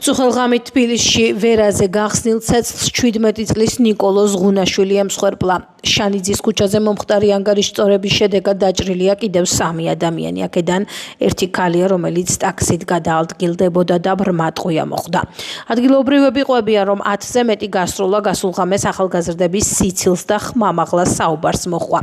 წუხელღამით თბილისში ვერაზე გახსნილ ცეცხლს 17 წლის ნიკოლოზ ღუნაშვილი ემსხვერპლა. შანიძის ქუჩაზე მომხდარი ანგარიშწორების შედეგად დაჭრილია კიდევ 3 ადამიანი. აქედან ერთი ქალია, რომელიც ტაქსით გადაადგილდებოდა და ბრმა ტყვია მოხდა. ადგილობრივები ყვებიან, რომ 10-ზე მეტი გასროლა გასულ ღამეს ახალგაზრდების სიცილს და ხმამაღლა საუბარს მოჰყვა.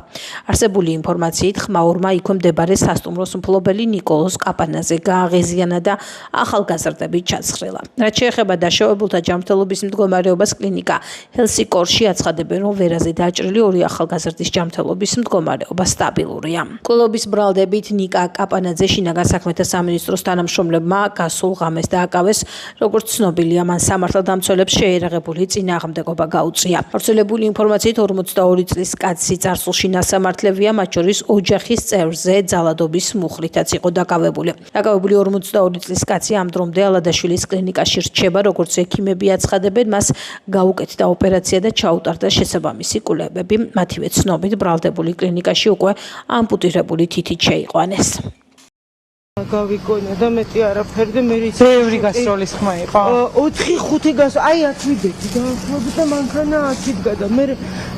არსებული ინფორმაციით, ხმაურმა იქვე მდებარე სასტუმროს მფლობელი ნიკოლოზ კაპანაძე გააღეზიანა და ახალგაზრდები ჩაცხრილა. რაც შეეხება დაშავებულთა ჯანმრთელობის მდგომარეობას, კლინიკა ჰელსიკორში აცხადებენ, რომ ვერაზე დაჭრილი 2 ახალგაზრდის ჯანმრთელობის მდგომარეობა სტაბილურია. კვლევის ბრალდებით ნიკა კაპანაძე შინაგან საქმეთა სამინისტროს თანამშრომლებმა გასულ ღამეს დააკავეს, როგორც ცნობილია, მან სამართალდამცველებს შეერაღებული წინააღმდეგობა გაუწია. გავრცელებული ინფორმაციით 42 წლის კაცი წარსულში ნასამართლებია, მათ შორის ოჯახის წევრზე ძალადობის მუხრითაც იყო დაკავებული. დაკავებული 42 წლის კაცი ამ დრომდე ალადაშვილის კლინიკაში რჩება, როგორც ექიმები აცხადებენ, მას გაუკეთდა ოპერაცია და ჩაუტარდა შესაბამისი კვლევები. მათივე ცნობით, ბრალდებული კლინიკაში უკვე ამპუტირებული თითით შეიყვანეს. გავიგონა და მეტი არაფერი და მე ბევრი გასროლის ხმა იყო. 4-5 გასროლა, აი 10 ვიდექი დაახლოებით და მანქანა 10 გადა. მე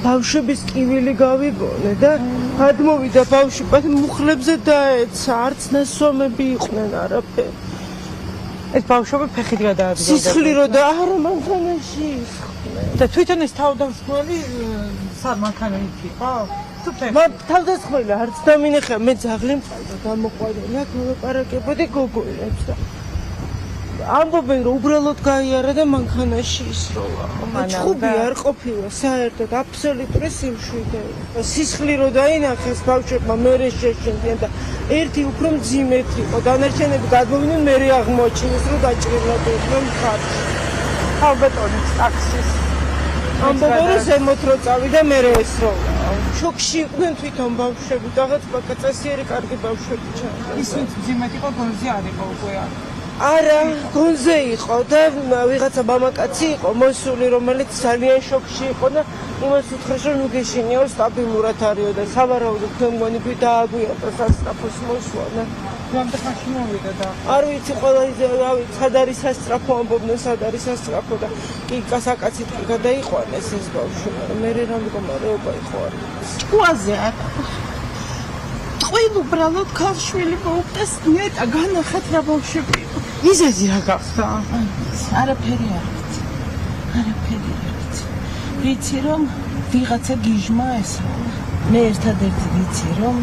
ბავშვების კივილი გავიგონე და გადმოვიდა ბავშვი, მუხლებზე დაეცა, არც ნასვამები იყვნენ არაფერი. ეს ბავშვები ფეხით გადაადგილდა. სისხლი რო და არა მანქანაში და თვითონ ეს თავდამსხმელი მანქანა იყო? მან თავდამსხმელი არც დამინახა, მე ძაღლი მყავდა, გამოყვადა, აქ მოლაპარაკებოდი გოგოებს და ამბობენ, რომ უბრალოდ გაიარა და მანქანაში ისროლა. ჭუბი არ ყოფილა საერთოდ, აბსოლუტური სიმშვიდე. სისხლი რო დაინახეს ბავშვებმა, მერე შეშინდნენ და ერთი უფრო მძიმედ იყო, დანარჩენები გადმოვიდნენ, მერე აღმოაჩინეს, რომ დაჭრილობდნენ მხარში. ალბათონის ტაქსის ამბობენ, რომ ზემოთ რო წავიდა, მერე ესროლა. შოკში იყვნენ თვითონ ბავშვები, რაღაც წესიერი კარგი ბავშვები ჩანდა. ის ვინც მძიმედ იყო, გონზე არ იყო უკვე. არა, გონზე იყო და ვიღაცა მამაკაცი იყო მოსული, რომელიც ძალიან შოკში იყო და იმას უთხრეს, რომ ნუ გეშინიო, სტაბილურად არისო და სავარაუდოდ თქვენი დააგვიატა სასწრაფოს მოსვლა და რამდენ ხანში მოვიდა და არ ვიცი, ყველა სად არის სასწრაფო, ამბობდნენ სად არის სასწრაფო და კი საკაცით გადაიყვანეს ეს ბავშვი, მაგრამ მე რა მდგომარეობა იყო არ ვიცი. ჭკუაზე არ ტყვილ უბრალოდ ქალშვილი მოუხდეს, ნეტა განახათ რა ბავშვები იყო. იზეზი რა გახდა? არაფერი არ ვიცი. არაფერი არ ვიცი. ვიცი რომ ვიღაცა გიჟმა ესროლა. მე ერთადერთი ვიცი რომ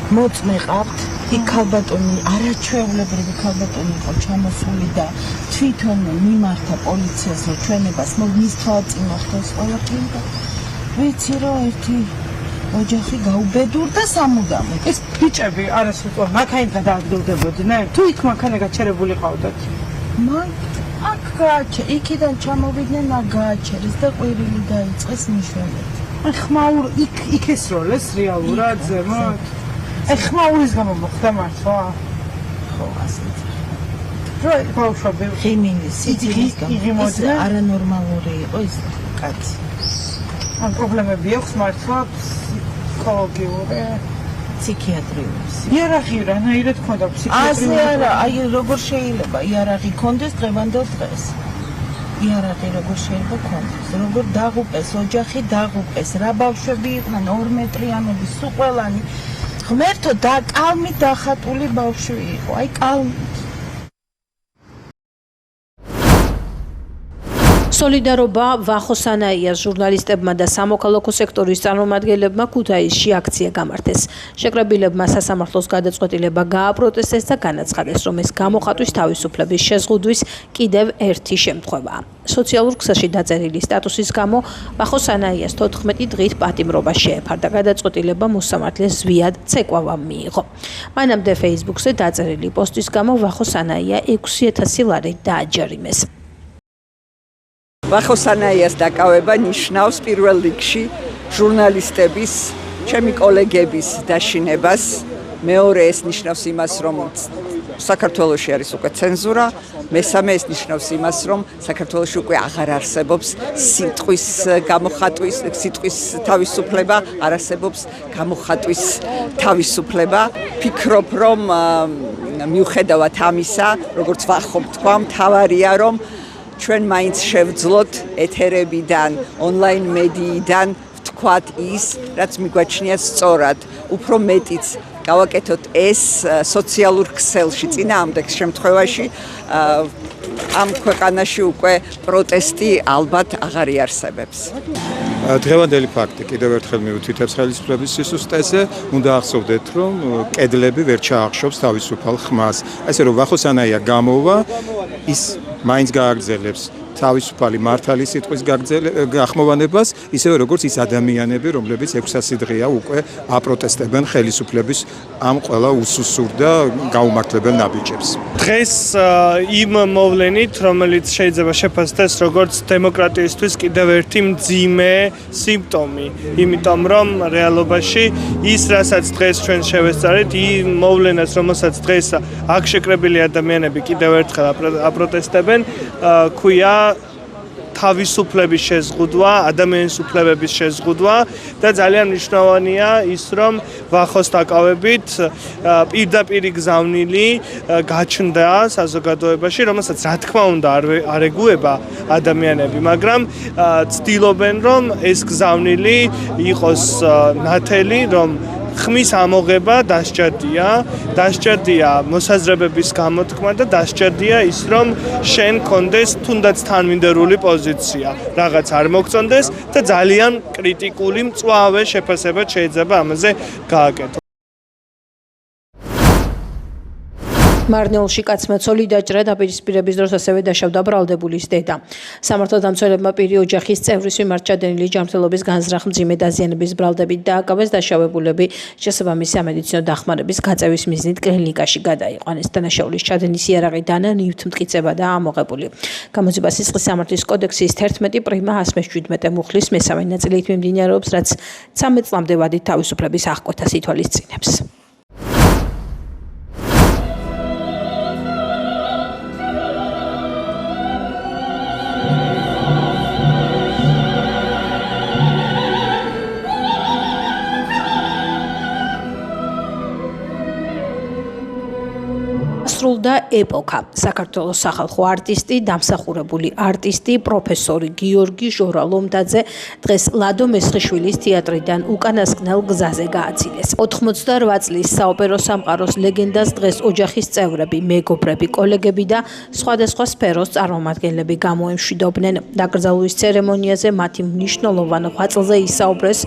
მოწმე ყავთ, იქ ქალბატონი, არაჩვეულებრივი ქალბატონი იყო ჩამოსული და თვითონ მიმართა პოლიციას, რომ ჩვენებას მის თავწინახავს ყველაფერი და ვიცი რომ ერთი ოჯახი გაუბედურდა სამუდამოდ. ეს ბიჭები არასრულ მანქანიდან დაადგილდებოდნენ? თუ იქ მანქანა გაჩერებული ყავდათ? მან აქ გააჩერეს, იქიდან ჩამოვიდნენ, აქ გააჩერეს და ყვირილი დაიწყეს ნიშნებით. ხმაურ იქ ესროლეს რეალურად ზემოთ? ხმაურის გამო მოხდა მართლა? ხო, ასეთ. რო ბავშვები ხიმინის სიძილის გამო ეს არანორმალური იყო ეს კაცი. ამ პრობლემები აქვს მართლა ფსიქოლოგიური, ფსიქიატრიული. იარაღი რანაირად ქონდა ფსიქიატრიული? ასე არა, აი როგორ შეიძლება იარაღი ქონდეს დღევანდელ დღეს? იარაღი როგორ შეიძლება ქონდეს? როგორ დაღუპეს ოჯახი, დაღუპეს რა ბავშვები იყვნენ 2 მეტრიანები, სულ ყველანი ღმერთო და კალმით დახატული ბავშვი იყო, აი კალმით. სოლიდარობა ვახოსანაიას ჟურნალისტებმა და სამოქალაქო სექტორის წარმომადგენლებმა ქუთაისში აქცია გამართეს. შეკრებილებმა სასამართლოს გადაწყვეტილება გააპროტესტეს და განაცხადეს, რომ ეს გამოხატვის თავისუფლების შეზღუდვის კიდევ ერთი შემთხვევაა. სოციალურ ქსელში დაწერილი სტატუსის გამო ვახოსანაიას 14 დღით პატიმრობა შეეფარდა. გადაწყვეტილება მოსამართლეს ზვიად ცეკვავამ მიიღო. მანამდე Facebook-ზე დაწერილი პოსტის გამო ვახოსანაია 6000 ლარით დააჯერიმეს. ვახოსანაიას დაკავება ნიშნავს პირველ რიგში ჟურნალისტების, ჩემი კოლეგების დაშინებას. მეორე ეს ნიშნავს იმას, რომ საქართველოში არის უკვე ცენზურა. მესამე ეს ნიშნავს იმას, რომ საქართველოში უკვე აღარ არსებობს სიტყვის გამოხატვის, სიტყვის თავისუფლება, არ არსებობს გამოხატვის თავისუფლება. ფიქრობ, რომ მიუხედავად ამისა, როგორც ვახობ თქვა, მთავარია რომ ჩვენ მაინც შევძლოთ ეთერებიდან, ონლაინ მედიიდან ვთქვათ ის, რაც მიგვაჩნია სწორად, უფრო მეტიც გავაკეთოთ ეს სოციალურ ქსელში, წინააღმდეგ შემთხვევაში ამ ქვეყანაში უკვე პროტესტი ალბათ აღარ იარსებებს. დღევანდელი ფაქტი კიდევ ერთხელ მიუთითებს ხელისუფლების სისუსტეზე, უნდა ახსოვდეთ, რომ კედლები ვერ ჩაახშობს თავისუფალ ხმას. ასე რომ ვახოსანაია გამოვა, ის მაინც გააგრძელებს თავისუფალი მართალი სიტყვის გახმოვანებას, ისევე როგორც ის ადამიანები, რომლებიც 600 დღეა უკვე აპროტესტებენ ხელისუფლების ამ ყველა უსუსურ და გაუმართლებელ ნაბიჯებს. დღეს იმ მოვლენით, რომელიც შეიძლება შეფასდეს როგორც დემოკრატიისთვის კიდევ ერთი მძიმე სიმპტომი, იმიტომ რომ რეალობაში ის, რასაც დღეს ჩვენ შევესწარეთ, იმ მოვლენას, რომელსაც დღეს აქ შეკრებილი ადამიანები კიდევ ერთხელ აპროტესტებენ, ქვია თავისუფლების შეზღუდვა, ადამიანის უფლებების შეზღუდვა და ძალიან მნიშვნელოვანია ის, რომ ვახოს დაკავებით პირდაპირი გზავნილი გაჩნდა საზოგადოებაში, რომელსაც რა თქმა უნდა არ ეგუება ადამიანები, მაგრამ ცდილობენ, რომ ეს გზავნილი იყოს ნათელი, რომ ხმის ამოღება დასჭადია მოსაზრებების გამოთქმა და დასჭადია ის, რომ შენ კონდეს თუნდაც თანმიმდევრული პოზიცია, რაღაც არ მოგწონდეს და ძალიან კრიტიკული მწვავე შეფასება შეიძლება ამაზე გააკეთო. მარნეულში კაცმა ცოლი დაჭრა დაპირისპირების დროს ასევე დაშავდა ბრალდებულის დედა. სამართალდამცველებმა პირი ოჯახის წევრის მიმართ ჩადენილი ჯანმრთელობის განზრახ მძიმე დაზიანების ბრალდებით დააკავეს, დასავებულები შესაბამისი სამედიცინო დახმარების გაწევის მიზნით კლინიკაში გადაიყვანეს. დანაშაულის ჩადენის იარაღი დანა ნივთმტკიცება და ამოღებული. გამოძიება სისხლის სამართლის კოდექსის 11 პრიმა 117 მუხლის მესამე ნაწილით მიმდინარეობს, რაც 13 წლამდე ვადით თავისუფლების აღკვეთას ითვალისწინებს. სრულდა ეპოქა. საქართველოს სახალხო არტისტი, დამსახურებული არტისტი, პროფესორი გიორგი ჟორალომდაძე დღეს ლადო მესხიშვილის თეატრიდან უკანასკნელ გზაზე გააცილეს. 88 წლის საოპერო სამყაროს ლეგენდას დღეს ოჯახის წევრები, მეგობრები, კოლეგები და სხვადასხვა სფეროს წარმომადგენლები გამოემშვიდობდნენ. დაკრძალვის ცერემონიაზე მათი მნიშვნელოვან ღვაწლზე ისაუბრეს,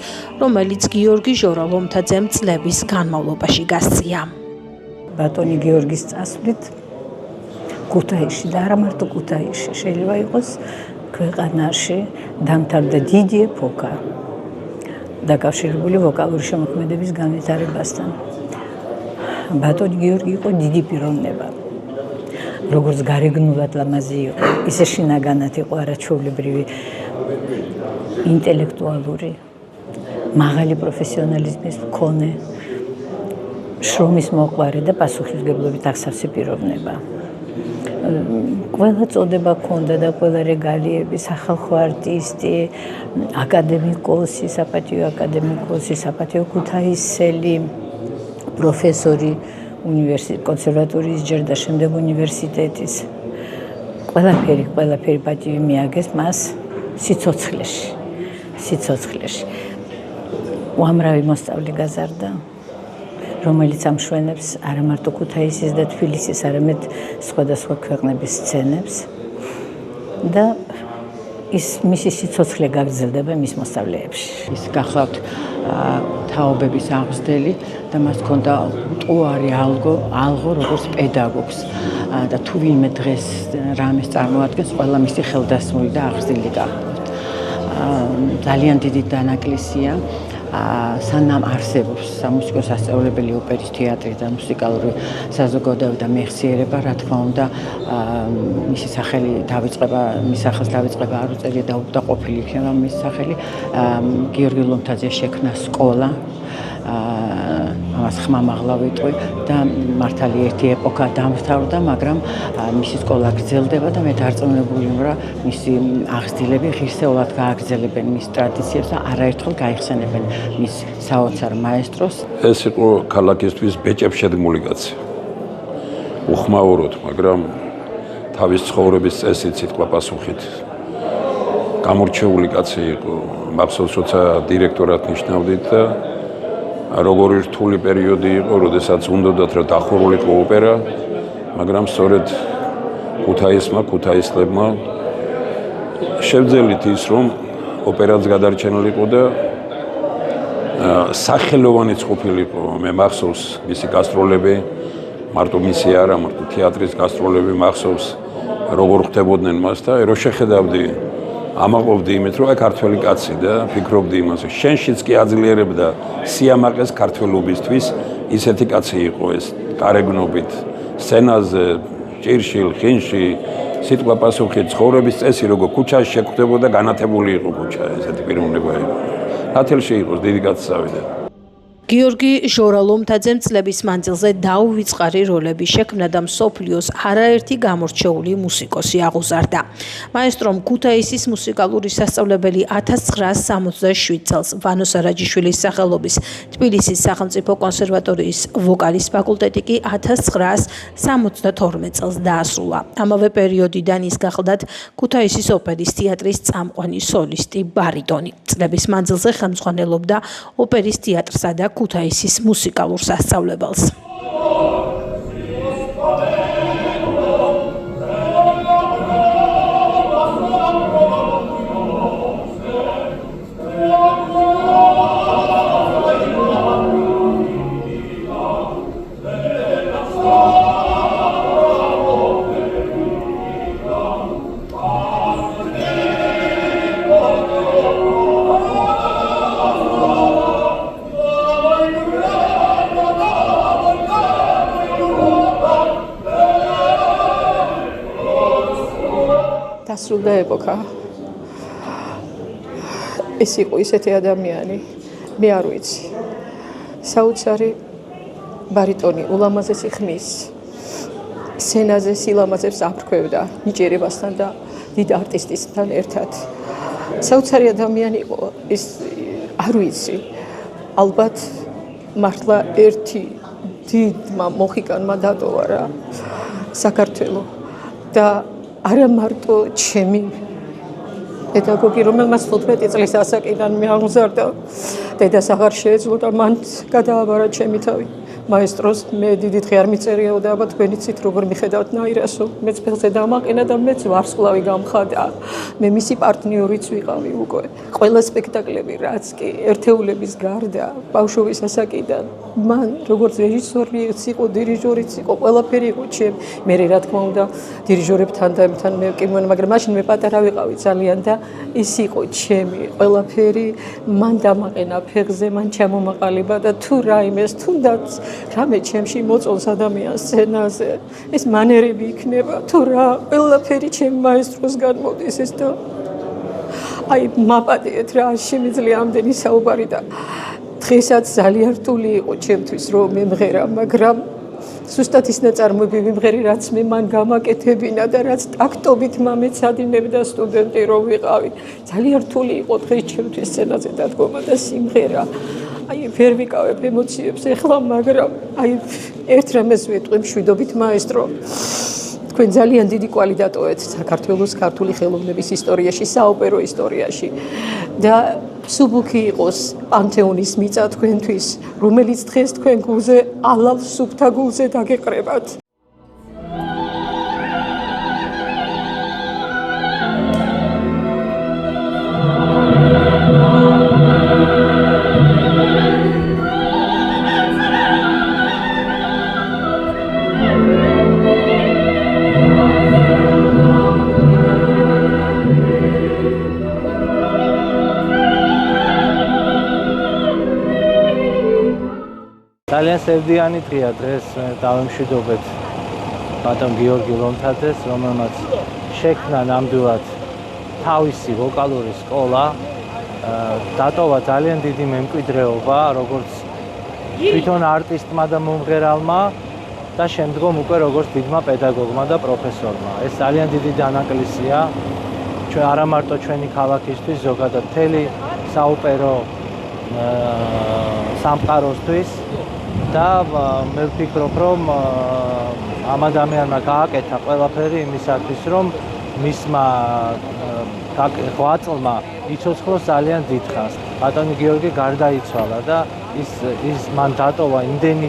რომელიც გიორგი ჟორალომდაძემ წლების განმავლობაში გასწია. ბატონი გიორგის წასვლით ქუთაისში და არა მარტო ქუთაისში, შეიძლება იყოს ქვეყანაში დამთავრდა დიდი ეპოქა დაკავშირებული ვოკალური შემოქმედების განვითარებასთან. ბატონი გიორგი იყო დიდი პიროვნება. როგორც გარეგნულად ლამაზი იყო, ისე შინაგანად იყო არაჩვეულებრივი ინტელექტუალური, მაღალი პროფესიონალიზმის მქონე, შრომის მოყვარე და პასუხისმგებლობით აღსავსე პიროვნება. ყველა წოდება ჰქონდა და ყველა რეგალიები, სახალხო არტისტი, აკადემიკოსი, საპატიო აკადემიკოსი, საპატიო ქუთაისელი, პროფესორი კონსერვატორიის ჯერ და შემდეგ უნივერსიტეტის. ყველაფერი პატივი მიაგეს მას სიცოცხლეში. უამრავი მოსწავლე გაზარდა, რომელიც ამშვენებს არა მარტო ქუთაისის და თბილისის, არამედ სხვადასხვა ქვეყნების სცენებს და ის მისი სიცოცხლე გაგრძელდება მის მოსწავლეებში. ის გახლავთ თაობების აღზრდელი და მას ჰქონდა მტუარი ალღო როგორც პედაგოგს და თუ ვინმე დღეს რამეს წარმოადგენს, ყველა მისი ხელდასმული და აღზრდილი გახლავთ. ძალიან დიდი დანაკლისია სანამ არსებობს სამუსიკო სასწავლებელი ოპერის თეატრი და მუსიკალური საზოგადოება და მეხსიერება, რა თქმა უნდა, მისი სახელი დავიწყება, მის სახელს დავიწყება არ უწევია და ყოფილი იქნება მის სახელი. გიორგი ლომთაძეს შექმნა სკოლა, ამას ხმამაღლა ვიტყვი და მართალი ერთი ეპოქა დამთავრდა, მაგრამ მისი სკოლა გრძელდება და მე დარწმუნებული ვარ, რომ მისი აღზრდილები ღირსეულად გააგრძელებენ მის ტრადიციებს და არაერთხელ გაიხსენებენ მის საოცარ მაესტროს. ეს იყო ქალაქისთვის ბეჭებს შედგმული კაცი. უხმაუროთ, მაგრამ თავის ცხოვრების წესით სიტყვა პასუხით გამორჩეული კაცი იყო. მახსოვს, როცა დირექტორად ნიშნავდით და როგორი რთული პერიოდი იყო, როდესაც უნდათ რომ დახურულიყო ოპერა, მაგრამ სწორედ ქუთაისლებმა შევძელით ის, რომ ოპერაც გადარჩენილიყო და სახელოვანიც ყოფილიყო. მე მახსოვს მისი გასტროლები, მარტო მისი არა, მარტო თეატრის გასტროლები მახსოვს, როგორ ხდებოდნენ მას და რო შეხედავდი, ამაყობდი იმით, რომ აი ქართველი კაცი და ფიქრობდი იმაზე. შენშიც კი აძლიერებდა სიამაყეს ქართველობისთვის, ისეთი კაცი იყო ეს, გარეგნობით, სცენაზე, ჭირში, ხინში, სიტყვა პასუხით, ცხოვრების წესი როგორ ქუჩაში შეგვხვდებოდა, განათებული იყო ქუჩა, ესეთი პიროვნება იყო. ათელში იყოს დიდი კაცსავი და გიორგი ჟორალომთაძემ წლების მანძილზე დაუვიწყარი როლები შექმნა და მსოფლიოს არაერთი გამორჩეული მუსიკოსი აღუზარდა. მაესტრომ ქუთაისის მუსიკალური სასწავლებელი 1967 წელს ვანო სარაჯიშვილის სახელობის თბილისის სახელმწიფო კონსერვატორიის ვოკალის ფაკულტეტი კი 1972 წელს დაასრულა. ამავე პერიოდიდან ის გახლდათ ქუთაისის ოპერის თეატრის წამყვანი სოლისტი, ბარიტონი. წლების მანძილზე ხელმძღვანელობდა ოპერის თეატრსა და ქუთაისის მუსიკალურ სასწავლებელს. დასრულდა ეპოქა. ეს იყო ისეთი ადამიანი, მე არ ვიცი. საოცარი ბარიტონი, ულამაზესი ხმის. სცენაზე სილამაზებს აფრქვევდა ნიჭიერებასთან და დიდ არტისტისთან ერთად. საოცარი ადამიანი იყო, ის არ ვიცი. ალბათ მართლა ერთი დიდმა მოხიკანმა დატოვა რა საქართველო და არა მარტო ჩემი პედაგოგი, რომელმაც 15 წლის ასაკიდან მე აღუზარდა, დედას აღარ შეეძლო და მან გადააბარა ჩემი თავი. მაესტროს მე დიდი დღე არ მიწერიაო და აბა თქვენი ცით როგორ მიხედავთ ნაირასო, მეც ფეხზე დამაყენა და მეც ვარსკვლავი გამხადა. მე მისი პარტნიორიც ვიყავი უკვე. ყველა სპექტაკლები რაც კი ერთეულების გარდა ბავშვობის ასაკიდან მან როგორც რეჟისორიც იყო, დირიჟორიც იყო, ყველაფერი იყო ჩემ. მე რა თქმა უნდა დირიჟორებთან და ამთან მე ვკიმონ, მაგრამ მაშინ მე პატარა ვიყავი ძალიან და ის იყო ჩემი ყველაფერი. მან დამაყენა ფეხზე, მან ჩამომაყალიბა და თუ რაიმეს თუნდაც რამე ჩემში მოწონს ადამიანს სცენაზე, ეს მანერები იქნება, თუ რა, ყველაფერი ჩემ მაესტროსგან მოდის ეს და აი მაპატიეთ რა, შემიძლია ამდენი საუბარი და დღესაც ძალიან რთული იყო ჩემთვის რომ მემღერა, მაგრამ ზუსტად ის ნაწარმოები მიმღერი, რაც მე მან გამაკეთებინა და რაც ტაქტობით მამეცადინებდა სტუდენტი რომ ვიყავი. ძალიან რთული იყო დღეს ჩემთვის სცენაზე დადგომა და სიმღერა. აი ვერ ვიკავებ ემოციებს ეხლა, მაგრამ აი ერთ რამეს ვეტყვი მშვიდობით მაესტრო. თქვენ ძალიან დიდი კვალი დატოვეთ საქართველოს ქართული ხელოვნების ისტორიაში, საოპერო ისტორიაში და სუბუქი იყოს პანთეონის მიწა თქვენთვის, რომელიც დღეს თქვენ გულზე ალალ სუფთა გულზე დაგეყრებათ. ძალიან სევდიანი დღეა დღეს დავემშვიდობეთ ბატონ გიორგი ლომთაძეს, რომელმაც შექმნა ნამდვილად თავისი ვოკალური სკოლა, დატოვა ძალიან დიდი მემკვიდრეობა, როგორც თვითონ არტისტმა და მომღერალმა და შემდგომ უკვე როგორც დიდმა პედაგოგმა და პროფესორმა. ეს ძალიან დიდი დანაკლისია ჩვენ არა მარტო ჩვენი ქალაქისთვის, ზოგადად მთელი საოპერო სამყაროსთვის და მე ვფიქრობ, რომ ამ ადამიანმა გააკეთა ყველაფერი იმისათვის, რომ მისმა ღვაწლმა იცოცხლოს ძალიან დიდხანს. ბატონი გიორგი გარდაიცვალა და ის მან დატოვა იმდენი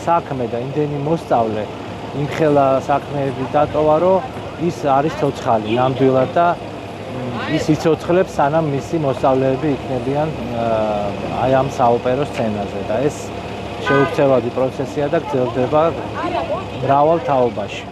საქმე და იმდენი მოსწავლე, იმხელა საქმეები დატოვა, რომ ის არის ცოცხალი ნამდვილად და ის იცოცხლებს, სანამ მისი მოსწავლეები იქნებიან აი ამ საოპერო სცენაზე და ეს შეუქცევადი პროცესია და გრძელდება მრავალ თაობაში.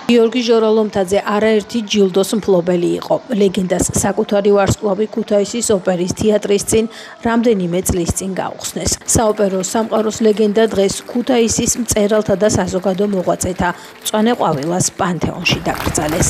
გიორგი ჟორალომთაძე არაერთი ჯილდოს მფლობელი იყო. ლეგენდას საკუთარი ვარსკვლავი ქუთაისის ოპერის თეატრის წინ რამდენიმე წლის წინ გაუხსნეს. საოპერო სამყაროს ლეგენდა დღეს ქუთაისის მწერალთა და საზოგადო მოღვაწეთა მწვანე ყვავილას პანთეონში დაკრძალეს.